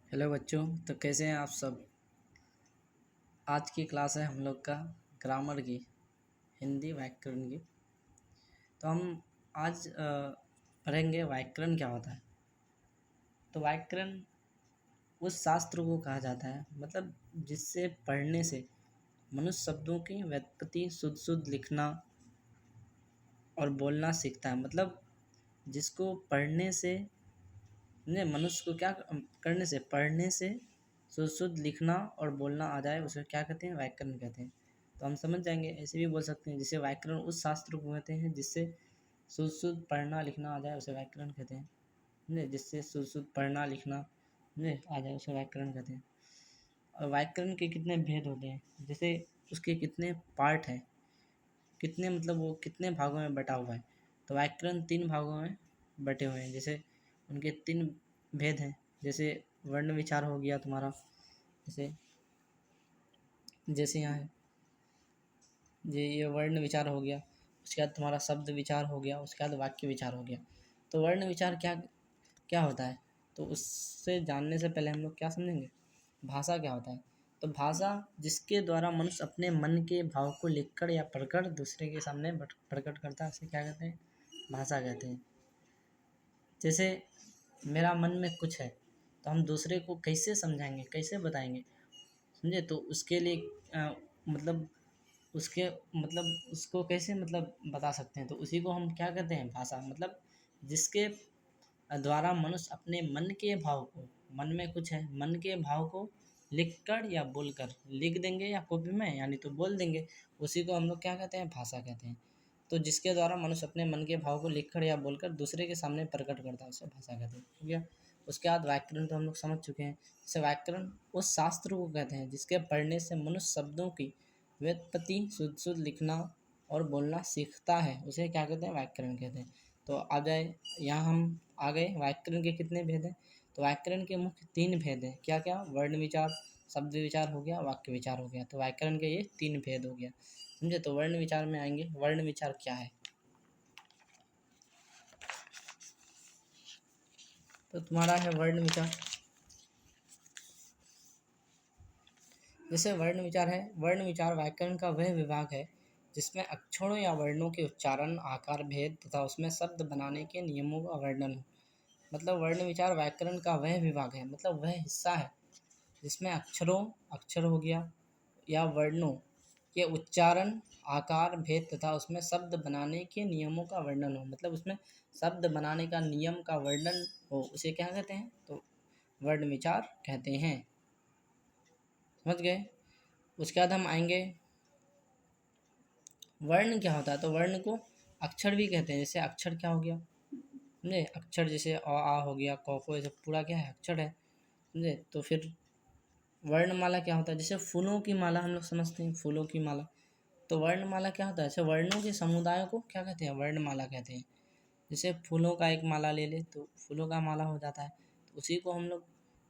Hello बच्चों। तो कैसे हैं आप सब। आज की क्लास है हम लोग का ग्रामर की, हिंदी व्याकरण की। तो हम आज पढ़ेंगे व्याकरण क्या होता है। तो व्याकरण उस शास्त्र को कहा जाता है मतलब जिससे पढ़ने से मनुष्य शब्दों की व्युत्पत्ति शुद्ध शुद्ध लिखना और बोलना सीखता है। मतलब जिसको पढ़ने से ने मनुष्य को क्या करने से पढ़ने से शुद्ध शुद्ध लिखना और बोलना आ जाए, उसे क्या कहते हैं, व्याकरण कहते हैं। तो हम समझ जाएंगे, ऐसे भी बोल सकते हैं जिसे व्याकरण उस शास्त्र को कहते हैं जिससे शुद्ध शुद्ध पढ़ना लिखना आ जाए, उसे व्याकरण कहते हैं। समझे, जिससे शुद्ध शुद्ध पढ़ना लिखना समझे आ जाए, उसे व्याकरण कहते हैं। और व्याकरण के कितने भेद होते हैं, जैसे उसके कितने पार्ट हैं, कितने मतलब वो कितने भागों में बटा हुआ है। तो व्याकरण 3 भागों में बटे हुए हैं। जैसे उनके 3 भेद हैं। जैसे वर्ण विचार हो गया तुम्हारा, जैसे जैसे यहाँ है ये वर्ण विचार हो गया। उसके बाद तुम्हारा शब्द विचार हो गया। उसके बाद वाक्य विचार हो गया। तो वर्ण विचार क्या क्या होता है, तो उससे जानने से पहले हम लोग क्या समझेंगे, भाषा क्या होता है। तो भाषा जिसके द्वारा मनुष्य अपने मन के भाव को लिखकर या पढ़कर दूसरे के सामने प्रकट करता है, उसे क्या कहते हैं, भाषा कहते हैं। जैसे मेरा मन में कुछ है, तो हम दूसरे को कैसे समझाएंगे, कैसे बताएंगे, समझे। तो उसके लिए मतलब उसके मतलब उसको कैसे मतलब बता सकते हैं, तो उसी को हम क्या कहते हैं, भाषा। मतलब जिसके द्वारा मनुष्य अपने मन के भाव को, मन में कुछ है, मन के भाव को लिखकर या बोलकर, लिख देंगे या कॉपी में यानी तो बोल देंगे, उसी को हम लोग क्या कहते हैं, भाषा कहते हैं। तो जिसके द्वारा मनुष्य अपने मन के भाव को लिखकर या बोलकर दूसरे के सामने प्रकट करता है, उसे भाषा कहते हैं। ठीक है। उसके बाद व्याकरण तो हम लोग समझ चुके हैं। जैसे व्याकरण उस शास्त्र को कहते हैं जिसके पढ़ने से मनुष्य शब्दों की व्युत्पत्ति शुद्ध शुद्ध लिखना और बोलना सीखता है, उसे क्या कहते हैं, व्याकरण कहते हैं। तो आ जाए यहाँ हम आ गए व्याकरण के कितने भेद हैं। तो व्याकरण के मुख्य 3 भेद हैं। क्या क्या, वर्ण विचार, शब्द विचार हो गया, वाक्य विचार हो गया। तो व्याकरण के ये 3 भेद हो गया, समझे। तो वर्ण विचार में आएंगे। वर्ण विचार क्या है, तो तुम्हारा है वर्ण विचार। जैसे वर्ण विचार है, वर्ण विचार व्याकरण का वह विभाग है जिसमें अक्षरों या वर्णों के उच्चारण, आकार, भेद तथा उसमें शब्द बनाने के नियमों का वर्णन हो। मतलब वर्ण विचार व्याकरण का वह विभाग है, मतलब वह हिस्सा है जिसमें अक्षर हो गया या वर्णों के उच्चारण, आकार, भेद तथा उसमें शब्द बनाने के नियमों का वर्णन हो। मतलब उसमें शब्द बनाने का नियम का वर्णन हो, उसे क्या कहते हैं, तो वर्ण विचार कहते हैं। समझ गए। उसके बाद हम आएंगे, वर्ण क्या होता है। तो वर्ण को अक्षर भी कहते हैं। जैसे अक्षर क्या हो गया, समझे, अक्षर जैसे अ आ हो गया, क को, ये सब पूरा क्या है, अक्षर है, समझे। तो फिर वर्णमाला क्या होता है। जैसे फूलों की माला हम लोग समझते हैं, फूलों की माला। तो वर्णमाला क्या होता है, ऐसे वर्णों के समुदाय को क्या कहते हैं, वर्णमाला कहते हैं। जैसे फूलों का एक माला ले ले तो फूलों का माला हो जाता है, तो उसी को हम लोग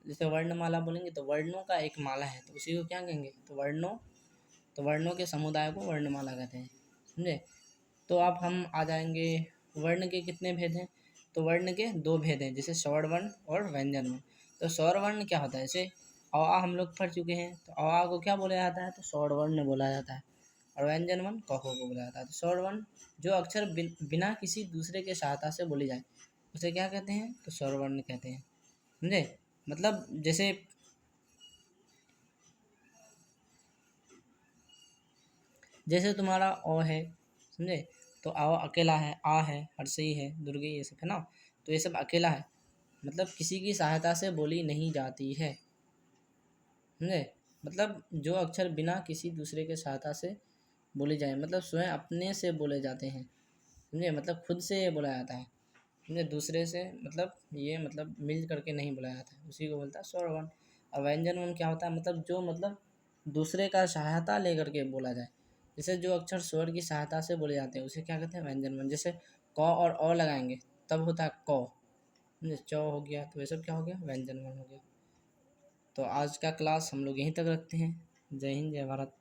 जैसे वर्णमाला बोलेंगे तो वर्णों का एक माला है, तो उसी को क्या कहेंगे, तो वर्णों के समुदाय को वर्णमाला कहते हैं, समझे। तो अब हम आ जाएंगे, वर्ण के कितने भेद हैं। तो वर्ण के 2 भेद हैं, जैसे स्वर वर्ण और व्यंजन वर्ण। तो स्वर वर्ण क्या होता है, जैसे अ आ हम लोग पढ़ चुके हैं, तो अ आ को क्या बोला जाता है, तो स्वर वर्ण बोला जाता है। और व्यंजन वर्ण क को बोला जाता है। तो स्वर वर्ण जो अक्षर बिना किसी दूसरे के सहायता से बोली जाए, उसे क्या कहते हैं, तो स्वर वर्ण कहते हैं, समझे। मतलब जैसे तुम्हारा अ है, समझे। तो आ अकेला है, आ है, हर्षई है, दुर्गे, ये सब है ना। तो ये सब अकेला है, मतलब किसी की सहायता से बोली नहीं जाती है, समझे। मतलब जो अक्षर बिना किसी दूसरे के सहायता से बोले जाए, मतलब स्वयं अपने से बोले जाते हैं, समझे। मतलब खुद से ये बोला जाता है, समझे, दूसरे से मतलब ये मतलब मिल करके नहीं बोला जाता है, उसी को बोलता है स्वर वर्ण। और व्यंजन वर्ण क्या होता है, मतलब जो मतलब दूसरे का सहायता लेकर के बोला जाए। जैसे जो अक्षर स्वर की सहायता से बोले जाते हैं उसे क्या कहते हैं, व्यंजन वर्ण। जैसे क और अ लगाएंगे तब होता है क, समझे, च हो गया, तो ये सब क्या हो गया, व्यंजन वर्ण हो गया। तो आज का क्लास हम लोग यहीं तक रखते हैं। जय हिंद, जय भारत।